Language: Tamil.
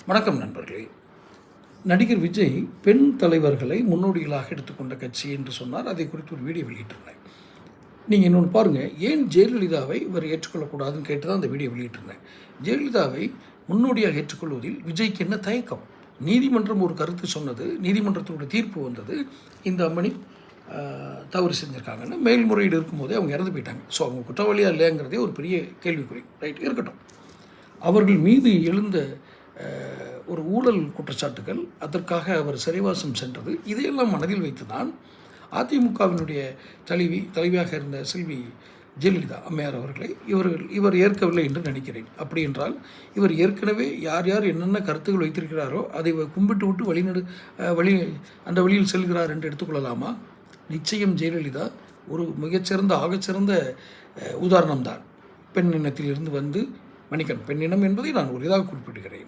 வணக்கம் நண்பர்களே. நடிகர் விஜய் பெண் தலைவர்களை முன்னோடிகளாக எடுத்துக்கொண்ட கட்சி என்று சொன்னார். அதை குறித்து ஒரு வீடியோ வெளியிட்டிருந்தேன். நீங்கள் இன்னொன்று பாருங்கள், ஏன் ஜெயலலிதாவை இவர் ஏற்றுக்கொள்ளக்கூடாதுன்னு கேட்டு தான் அந்த வீடியோ வெளியிட்டிருந்தேன். ஜெயலலிதாவை முன்னோடியாக ஏற்றுக்கொள்வதில் விஜய்க்கு என்ன தயக்கம்? நீதிமன்றம் ஒரு கருத்து சொன்னது, நீதிமன்றத்தோட தீர்ப்பு வந்தது, இந்த அம்மணி தவறு செஞ்சுருக்காங்கன்னு மேல்முறையீடு இருக்கும்போதே அவங்க இறந்து போயிட்டாங்க. ஸோ அவங்க குற்றவாளியாக இல்லைங்கிறதே ஒரு பெரிய கேள்விக்குறி. ரைட், இருக்கட்டும். அவர்கள் மீது எழுந்த ஒரு ஊழல் குற்றச்சாட்டுகள், அதற்காக அவர் சிறைவாசம் சென்றது, இதையெல்லாம் மனதில் வைத்து தான் அதிமுகவினுடைய தலைவியாக இருந்த செல்வி ஜெயலலிதா அம்மையார் அவர்களை இவர் ஏற்கவில்லை என்று நினைக்கிறேன். அப்படி என்றால் இவர் ஏற்கனவே யார் யார் என்னென்ன கருத்துக்கள் வைத்திருக்கிறாரோ அதை கும்பிட்டு விட்டு அந்த வழியில் செல்கிறார் என்று எடுத்துக்கொள்ளலாமா? நிச்சயம் ஜெயலலிதா ஒரு மிகச்சிறந்த ஆகச்சிறந்த உதாரணம்தான். பெண் இனத்திலிருந்து வந்து பெண்ணினம் என்பதை நான் ஒரு இதாக குறிப்பிடுகிறேன்.